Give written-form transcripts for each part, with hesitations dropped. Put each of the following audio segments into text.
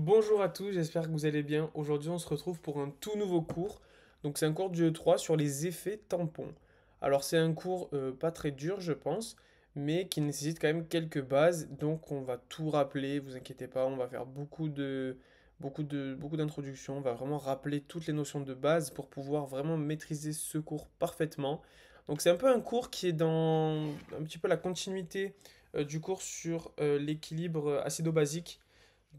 Bonjour à tous, j'espère que vous allez bien. Aujourd'hui, on se retrouve pour un tout nouveau cours. Donc, c'est un cours du E3 sur les effets tampons. Alors, c'est un cours pas très dur, je pense, mais qui nécessite quand même quelques bases. Donc, on va tout rappeler, vous inquiétez pas, on va faire beaucoup d'introductions. On va vraiment rappeler toutes les notions de base pour pouvoir vraiment maîtriser ce cours parfaitement. Donc, c'est un peu un cours qui est dans un petit peu la continuité du cours sur l'équilibre acido-basique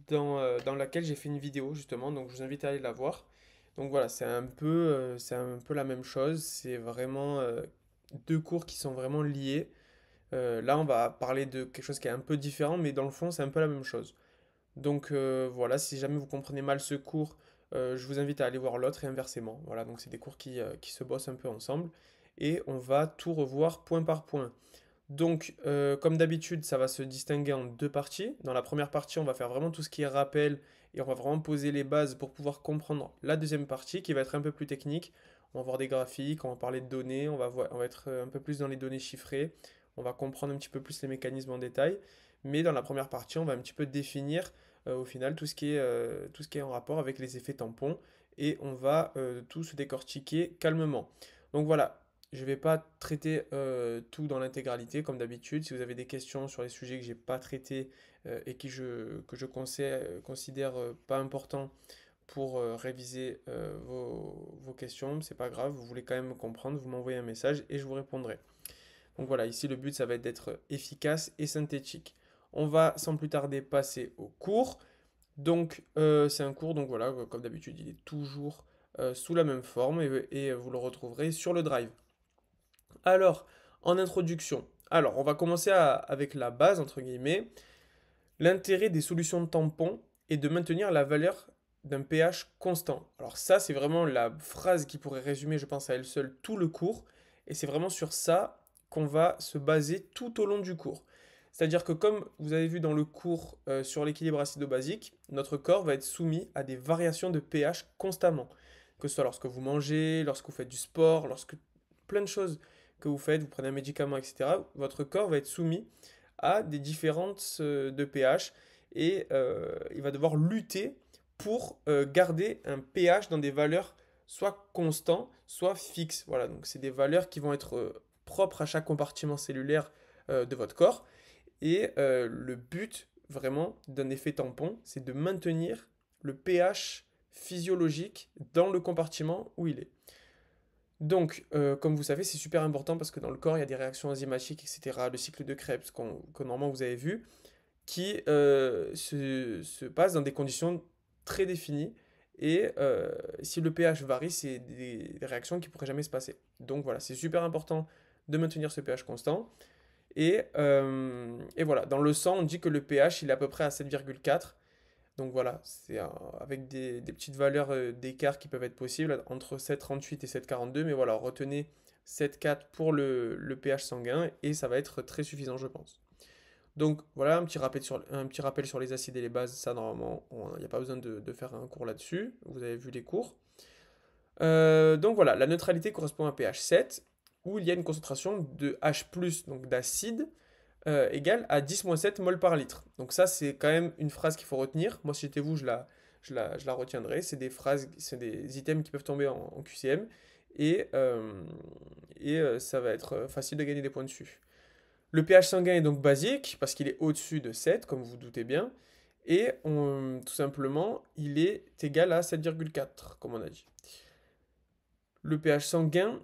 dans laquelle j'ai fait une vidéo justement, donc je vous invite à aller la voir. Donc voilà, c'est un peu la même chose, c'est vraiment deux cours qui sont vraiment liés. Là, on va parler de quelque chose qui est un peu différent, mais dans le fond, c'est un peu la même chose. Donc voilà, si jamais vous comprenez mal ce cours, je vous invite à aller voir l'autre et inversement. Voilà, donc c'est des cours qui se bossent un peu ensemble et on va tout revoir point par point. Donc, comme d'habitude, ça va se distinguer en deux parties. Dans la première partie, on va faire vraiment tout ce qui est rappel et on va vraiment poser les bases pour pouvoir comprendre la deuxième partie qui va être un peu plus technique. On va voir des graphiques, on va parler de données, on va être un peu plus dans les données chiffrées, on va comprendre un petit peu plus les mécanismes en détail. Mais dans la première partie, on va un petit peu définir au final tout ce qui est en rapport avec les effets tampons et on va tout se décortiquer calmement. Donc voilà, je ne vais pas traiter tout dans l'intégralité comme d'habitude. Si vous avez des questions sur les sujets que j'ai pas traités et que je considère pas importants pour réviser vos questions, c'est pas grave, vous voulez quand même me comprendre, vous m'envoyez un message et je vous répondrai. Donc voilà, ici le but ça va être d'être efficace et synthétique. On va sans plus tarder passer au cours. Donc c'est un cours, donc voilà, comme d'habitude, il est toujours sous la même forme et vous le retrouverez sur le Drive. Alors, en introduction, on va commencer avec la base, entre guillemets. L'intérêt des solutions de tampons est de maintenir la valeur d'un pH constant. Alors ça, c'est vraiment la phrase qui pourrait résumer, je pense, à elle seule tout le cours. Et c'est vraiment sur ça qu'on va se baser tout au long du cours. C'est-à-dire que comme vous avez vu dans le cours sur l'équilibre acido-basique, notre corps va être soumis à des variations de pH constamment. Que ce soit lorsque vous mangez, lorsque vous faites du sport, lorsque plein de choses que vous faites, vous prenez un médicament, etc., votre corps va être soumis à des différences de pH et il va devoir lutter pour garder un pH dans des valeurs soit constants, soit fixes. Voilà, donc c'est des valeurs qui vont être propres à chaque compartiment cellulaire de votre corps. Et le but vraiment d'un effet tampon, c'est de maintenir le pH physiologique dans le compartiment où il est. Donc, comme vous savez, c'est super important parce que dans le corps, il y a des réactions enzymatiques, etc. Le cycle de Krebs, que normalement vous avez vu, qui se passe dans des conditions très définies. Et si le pH varie, c'est des réactions qui ne pourraient jamais se passer. Donc voilà, c'est super important de maintenir ce pH constant. Et voilà, dans le sang, on dit que le pH, il est à peu près à 7,4. Donc voilà, c'est avec des petites valeurs d'écart qui peuvent être possibles entre 7,38 et 7,42. Mais voilà, retenez 7,4 pour le pH sanguin et ça va être très suffisant, je pense. Donc voilà, un petit rappel sur les acides et les bases. Ça, normalement, il n'y a pas besoin de faire un cours là-dessus. Vous avez vu les cours. Donc voilà, la neutralité correspond à un pH 7 où il y a une concentration de H+, donc d'acide, égale à 10-7 mol par litre. Donc ça, c'est quand même une phrase qu'il faut retenir. Moi, si j'étais vous, je la retiendrai. C'est des phrases, c'est des items qui peuvent tomber en QCM et, ça va être facile de gagner des points dessus. Le pH sanguin est donc basique parce qu'il est au-dessus de 7, comme vous vous doutez bien. Et tout simplement, il est égal à 7,4, comme on a dit. Le pH sanguin,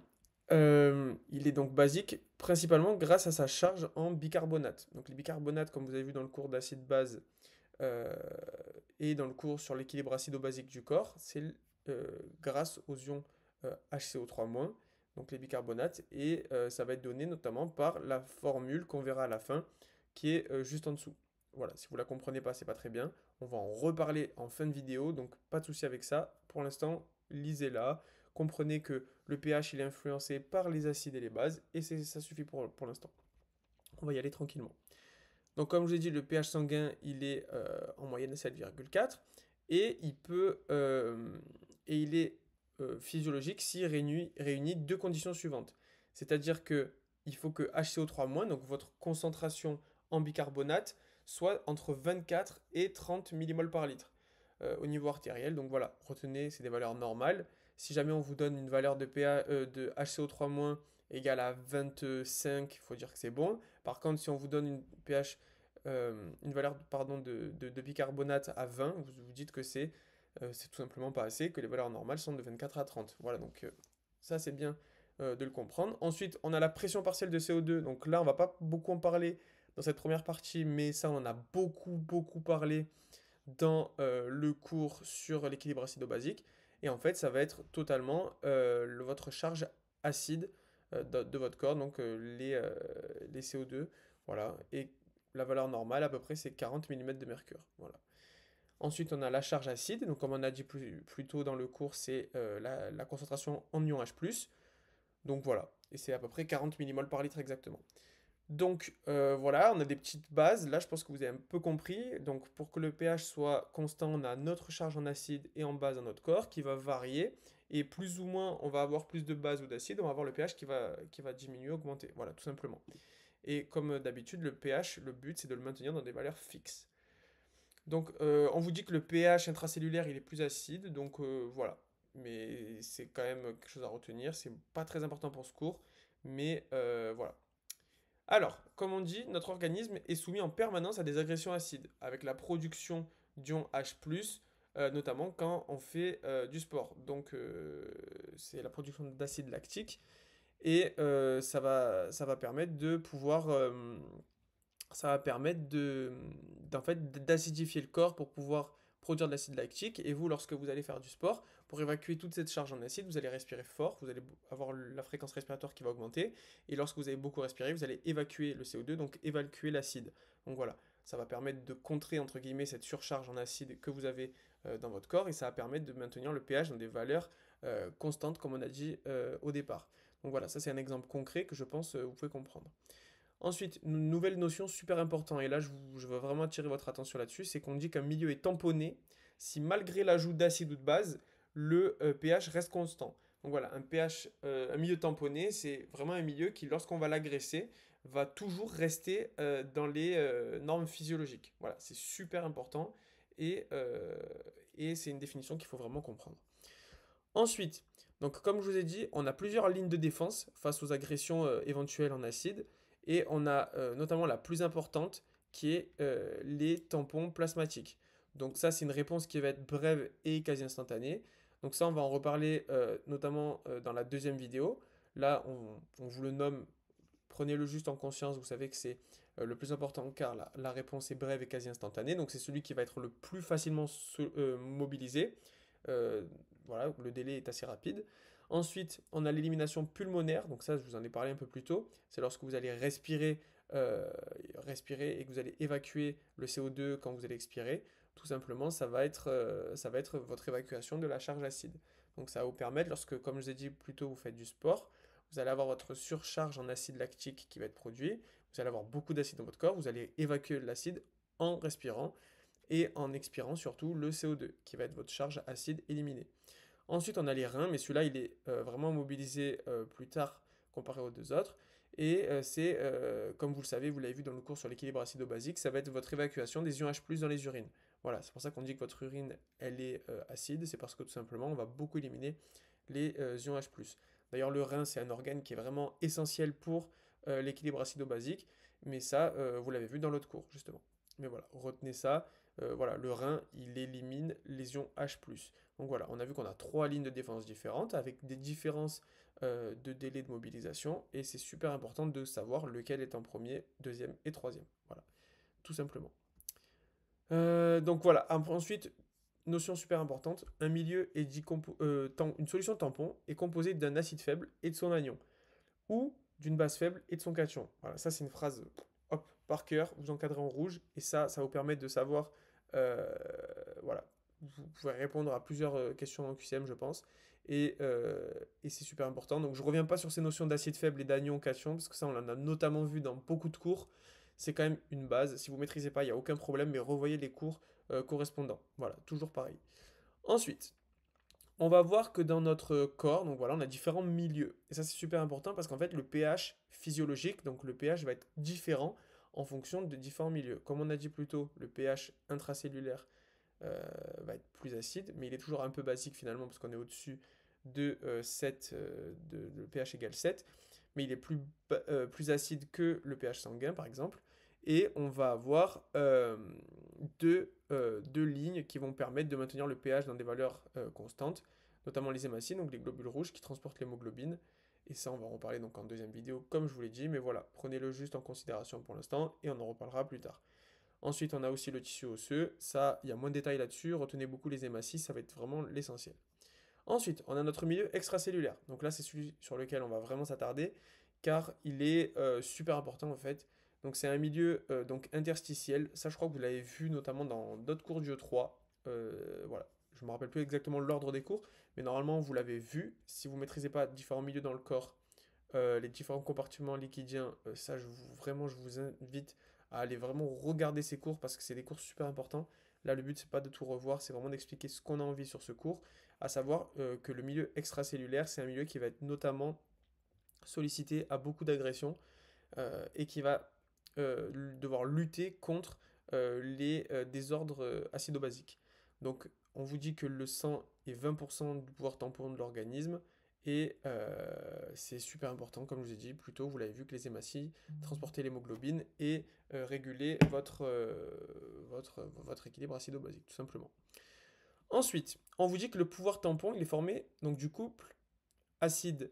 il est donc basique principalement grâce à sa charge en bicarbonate. Donc les bicarbonates, comme vous avez vu dans le cours d'acide base euh, et dans le cours sur l'équilibre acido-basique du corps, c'est grâce aux ions HCO3-, donc les bicarbonates, et ça va être donné notamment par la formule qu'on verra à la fin, qui est juste en dessous. Voilà, si vous la comprenez pas, c'est pas très bien. On va en reparler en fin de vidéo, donc pas de souci avec ça. Pour l'instant, lisez-la. Comprenez que le pH il est influencé par les acides et les bases, et ça suffit pour l'instant. On va y aller tranquillement. Donc comme je vous ai dit, le pH sanguin il est en moyenne 7,4 et il est physiologique s'il réunit deux conditions suivantes. C'est-à-dire que il faut que HCO3-, donc votre concentration en bicarbonate, soit entre 24 et 30 millimoles par litre. au niveau artériel. Donc voilà, retenez, c'est des valeurs normales. Si jamais on vous donne une valeur de HCO3- égale à 25, il faut dire que c'est bon. Par contre, si on vous donne une valeur pardon, de bicarbonate à 20, vous dites que c'est tout simplement pas assez, que les valeurs normales sont de 24 à 30. Voilà, donc ça c'est bien de le comprendre. Ensuite, on a la pression partielle de CO2. Donc là, on va pas beaucoup en parler dans cette première partie, mais ça, on en a beaucoup parlé dans le cours sur l'équilibre acido-basique. Et en fait, ça va être totalement votre charge acide de votre corps, donc les CO2. Voilà. Et la valeur normale, à peu près, c'est 40 mm de mercure. Voilà. Ensuite, on a la charge acide. Donc, comme on a dit plus tôt dans le cours, c'est la concentration en ion H+. Donc voilà. Et c'est à peu près 40 mmol par litre exactement. Donc voilà, on a des petites bases. Là, je pense que vous avez un peu compris. Donc pour que le pH soit constant, on a notre charge en acide et en base dans notre corps qui va varier. Et plus ou moins, on va avoir plus de base ou d'acide, on va avoir le pH qui va diminuer, augmenter. Voilà, tout simplement. Et comme d'habitude, le pH, le but, c'est de le maintenir dans des valeurs fixes. Donc on vous dit que le pH intracellulaire, il est plus acide. Donc voilà. Mais c'est quand même quelque chose à retenir. C'est pas très important pour ce cours. Mais voilà. Alors, comme on dit, notre organisme est soumis en permanence à des agressions acides, avec la production d'ions H+, notamment quand on fait du sport. Donc, c'est la production d'acide lactique, et ça va permettre de pouvoir, ça va permettre d'en fait, d'acidifier le corps pour pouvoir produire de l'acide lactique. Et vous, lorsque vous allez faire du sport, pour évacuer toute cette charge en acide, vous allez respirer fort, vous allez avoir la fréquence respiratoire qui va augmenter. Et lorsque vous allez beaucoup respirer, vous allez évacuer le CO2, donc évacuer l'acide. Donc voilà, ça va permettre de contrer, entre guillemets, cette surcharge en acide que vous avez dans votre corps. Et ça va permettre de maintenir le pH dans des valeurs constantes, comme on a dit au départ. Donc voilà, ça c'est un exemple concret que je pense vous pouvez comprendre. Ensuite, une nouvelle notion super importante, et là je veux vraiment attirer votre attention là-dessus, c'est qu'on dit qu'un milieu est tamponné si malgré l'ajout d'acide ou de base, le pH reste constant. Donc voilà, un milieu tamponné, c'est vraiment un milieu qui, lorsqu'on va l'agresser, va toujours rester dans les normes physiologiques. Voilà, c'est super important et, euh, et c'est une définition qu'il faut vraiment comprendre. Ensuite, donc comme je vous ai dit, on a plusieurs lignes de défense face aux agressions éventuelles en acide. Et on a notamment la plus importante qui est les tampons plasmatiques. Donc ça, c'est une réponse qui va être brève et quasi instantanée. Donc ça, on va en reparler notamment dans la deuxième vidéo. Là, on vous le nomme, prenez-le juste en conscience, vous savez que c'est le plus important car la réponse est brève et quasi instantanée. Donc c'est celui qui va être le plus facilement mobilisé. Euh, voilà, le délai est assez rapide. Ensuite, on a l'élimination pulmonaire. Donc ça, je vous en ai parlé un peu plus tôt. C'est lorsque vous allez respirer et que vous allez évacuer le CO2 quand vous allez expirer. Tout simplement, ça va être votre évacuation de la charge acide. Donc ça va vous permettre, lorsque, comme je vous ai dit plus tôt, vous faites du sport, vous allez avoir votre surcharge en acide lactique qui va être produit. Vous allez avoir beaucoup d'acide dans votre corps. Vous allez évacuer l'acide en respirant et en expirant surtout le CO2, qui va être votre charge acide éliminée. Ensuite, on a les reins, mais celui-là, il est vraiment mobilisé plus tard comparé aux deux autres. Et c'est, comme vous le savez, vous l'avez vu dans le cours sur l'équilibre acido-basique, ça va être votre évacuation des ions H+ dans les urines. Voilà, c'est pour ça qu'on dit que votre urine, elle est acide, c'est parce que tout simplement, on va beaucoup éliminer les ions H+. D'ailleurs, le rein, c'est un organe qui est vraiment essentiel pour l'équilibre acido-basique, mais ça, vous l'avez vu dans l'autre cours, justement. Mais voilà, retenez ça. Voilà, le rein, il élimine les ions H+. Donc voilà, on a vu qu'on a trois lignes de défense différentes avec des différences de délai de mobilisation et c'est super important de savoir lequel est en premier, deuxième et troisième. Voilà, tout simplement. Donc voilà, ensuite, notion super importante, un milieu est dit une solution tampon est composée d'un acide faible et de son anion ou d'une base faible et de son cation. Voilà, ça c'est une phrase, hop, par cœur, vous encadrez en rouge, et ça vous permet de savoir, euh, voilà, vous pouvez répondre à plusieurs questions en QCM, je pense, et c'est super important. Donc je reviens pas sur ces notions d'acide faible et d'anion cation, parce que ça on en a notamment vu dans beaucoup de cours, c'est quand même une base, si vous maîtrisez pas, il n'y a aucun problème, mais revoyez les cours correspondants. Voilà, toujours pareil. Ensuite, on va voir que dans notre corps, donc voilà, on a différents milieux. Et ça, c'est super important parce qu'en fait, le pH physiologique, donc le pH va être différent en fonction de différents milieux. Comme on a dit plus tôt, le pH intracellulaire va être plus acide, mais il est toujours un peu basique finalement parce qu'on est au-dessus de 7, le pH égale 7, mais il est plus acide que le pH sanguin par exemple, et on va avoir deux lignes qui vont permettre de maintenir le pH dans des valeurs constantes, notamment les hémacines, donc les globules rouges qui transportent l'hémoglobine, et ça on va en reparler donc en deuxième vidéo comme je vous l'ai dit, mais voilà, prenez-le juste en considération pour l'instant, et on en reparlera plus tard. Ensuite, on a aussi le tissu osseux. Ça, il y a moins de détails là-dessus. Retenez beaucoup les hématies, ça va être vraiment l'essentiel. Ensuite, on a notre milieu extracellulaire. Donc là, c'est celui sur lequel on va vraiment s'attarder, car il est super important en fait. Donc c'est un milieu donc interstitiel. Ça, je crois que vous l'avez vu notamment dans d'autres cours du E3. Voilà. Je ne me rappelle plus exactement l'ordre des cours, mais normalement, vous l'avez vu. Si vous ne maîtrisez pas différents milieux dans le corps, les différents compartiments liquidiens, ça, vraiment, je vous invite à aller vraiment regarder ces cours parce que c'est des cours super importants. Là, le but, c'est pas de tout revoir, c'est vraiment d'expliquer ce qu'on a envie sur ce cours, à savoir que le milieu extracellulaire, c'est un milieu qui va être notamment sollicité à beaucoup d'agressions et qui va devoir lutter contre les désordres acido-basiques. Donc, on vous dit que le sang est 20% du pouvoir tampon de l'organisme, et c'est super important, comme je vous ai dit plus tôt, vous l'avez vu, que les hématies transporter l'hémoglobine et réguler votre équilibre acido-basique, tout simplement. Ensuite, on vous dit que le pouvoir tampon, il est formé donc du couple acide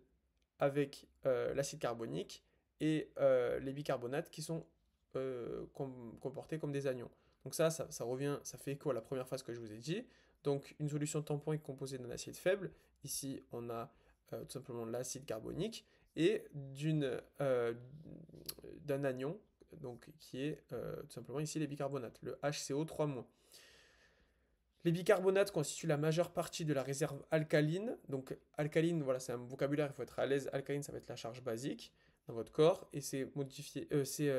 avec l'acide carbonique et les bicarbonates qui sont comportés comme des anions. Donc ça revient, ça fait écho à la première phrase que je vous ai dit. Donc une solution tampon est composée d'un acide faible. Ici, on a tout simplement l'acide carbonique et d'un anion, donc qui est tout simplement ici les bicarbonates, le HCO3-. Les bicarbonates constituent la majeure partie de la réserve alcaline. Donc alcaline, voilà, c'est un vocabulaire, il faut être à l'aise. Alcaline, ça va être la charge basique dans votre corps et c'est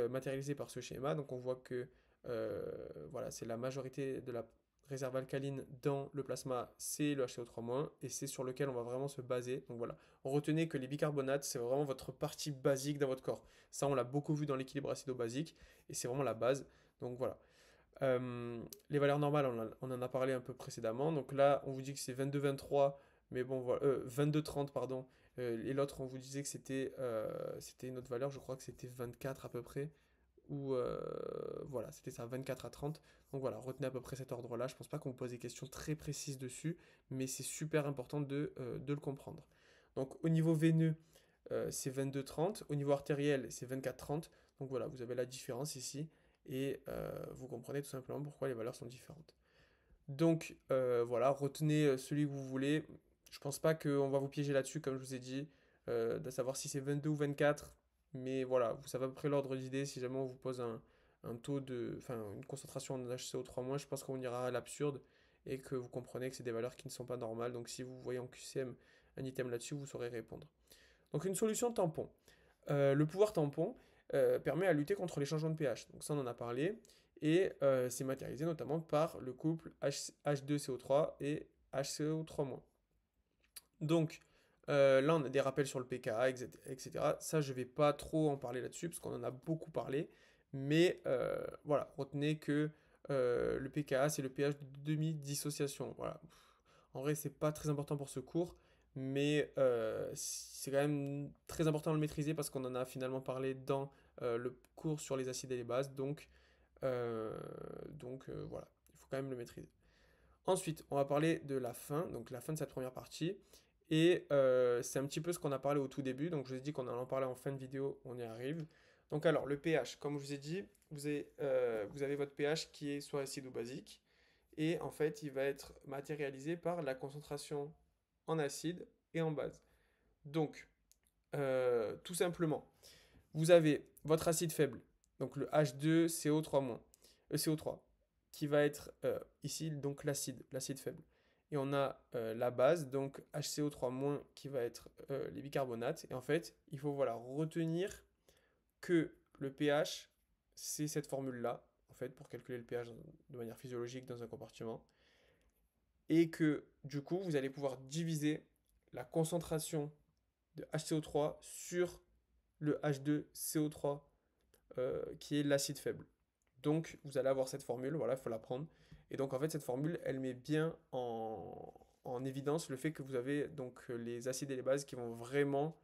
matérialisé par ce schéma. Donc on voit que voilà, c'est la majorité de la réserve alcaline dans le plasma, c'est le HCO3- et c'est sur lequel on va vraiment se baser. Donc voilà, retenez que les bicarbonates, c'est vraiment votre partie basique dans votre corps. Ça, on l'a beaucoup vu dans l'équilibre acido-basique et c'est vraiment la base. Donc voilà. Les valeurs normales, on en a parlé un peu précédemment. Donc là, on vous dit que c'est 22-23, mais bon, voilà, 22-30, pardon. Et l'autre, on vous disait que c'était une autre valeur, je crois que c'était 24 à peu près. Ou voilà, c'était ça, 24 à 30. Donc voilà, retenez à peu près cet ordre-là. Je pense pas qu'on vous pose des questions très précises dessus, mais c'est super important de le comprendre. Donc au niveau veineux, c'est 22-30. Au niveau artériel, c'est 24-30. Donc voilà, vous avez la différence ici. Et vous comprenez tout simplement pourquoi les valeurs sont différentes. Donc voilà, retenez celui que vous voulez. Je pense pas qu'on va vous piéger là-dessus, comme je vous ai dit, de savoir si c'est 22 ou 24. Mais voilà, vous savez à peu près l'ordre d'idée. Si jamais on vous pose un taux enfin une concentration en HCO3-, je pense qu'on ira à l'absurde et que vous comprenez que c'est des valeurs qui ne sont pas normales. Donc si vous voyez en QCM un item là-dessus, vous saurez répondre. Donc une solution tampon. Le pouvoir tampon permet à lutter contre les changements de pH. Donc ça, on en a parlé. Et c'est matérialisé notamment par le couple H2CO3 et HCO3-. Donc là, on a des rappels sur le pKa, etc. Ça, je ne vais pas trop en parler là-dessus, parce qu'on en a beaucoup parlé. Mais voilà, retenez que le pKa, c'est le pH de demi-dissociation. Voilà. En vrai, c'est pas très important pour ce cours, mais c'est quand même très important de le maîtriser parce qu'on en a finalement parlé dans le cours sur les acides et les bases. Donc voilà, il faut quand même le maîtriser. Ensuite, on va parler de la fin, donc la fin de cette première partie. Et c'est un petit peu ce qu'on a parlé au tout début. Donc je vous ai dit qu'on allait en parler en fin de vidéo, on y arrive. Donc alors, le pH, comme je vous ai dit, vous avez votre pH qui est soit acide ou basique. Et en fait, il va être matérialisé par la concentration en acide et en base. Donc, tout simplement, vous avez votre acide faible, donc le H2CO3-, CO3, qui va être ici donc l'acide faible. Et on a la base, donc HCO3-, qui va être les bicarbonates. Et en fait, il faut voilà, retenir que le pH, c'est cette formule-là, en fait, pour calculer le pH de manière physiologique dans un compartiment. Et que du coup, vous allez pouvoir diviser la concentration de HCO3 sur le H2CO3 qui est l'acide faible. Donc, vous allez avoir cette formule, voilà, il faut la prendre. Et donc en fait cette formule, elle met bien en évidence le fait que vous avez donc les acides et les bases qui vont vraiment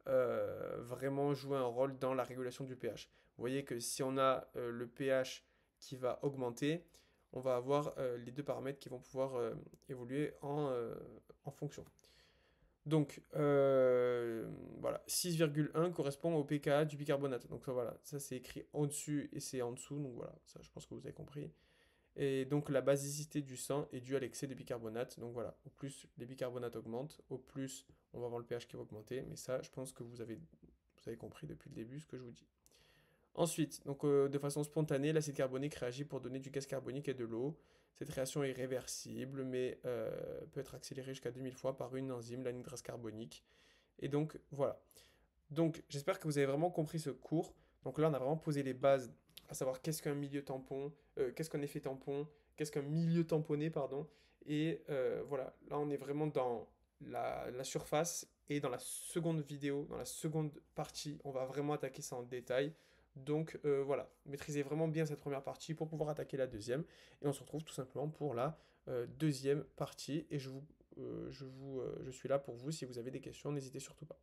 jouer un rôle dans la régulation du pH. Vous voyez que si on a le pH qui va augmenter, on va avoir les deux paramètres qui vont pouvoir évoluer en fonction. Donc, voilà, 6,1 correspond au pKa du bicarbonate. Donc, ça, voilà, ça c'est écrit au-dessus et c'est en dessous. Donc, voilà, ça je pense que vous avez compris. Et donc, la basicité du sang est due à l'excès de bicarbonate. Donc, voilà, au plus les bicarbonates augmentent, au plus on va avoir le pH qui va augmenter. Mais ça, je pense que vous avez compris depuis le début ce que je vous dis. Ensuite, donc de façon spontanée, l'acide carbonique réagit pour donner du gaz carbonique et de l'eau. Cette réaction est réversible, mais peut être accélérée jusqu'à 2000 fois par une enzyme, l'anhydrase carbonique. Et donc, voilà. Donc, j'espère que vous avez vraiment compris ce cours. Donc là, on a vraiment posé les bases, à savoir qu'est-ce qu'un milieu tampon, qu'est-ce qu'un effet tampon, qu'est-ce qu'un milieu tamponné, pardon. Et voilà, là, on est vraiment dans la surface. Et dans la seconde vidéo, dans la seconde partie, on va vraiment attaquer ça en détail. Donc voilà, maîtrisez vraiment bien cette première partie pour pouvoir attaquer la deuxième. Et on se retrouve tout simplement pour la deuxième partie. Et je suis là pour vous si vous avez des questions, n'hésitez surtout pas.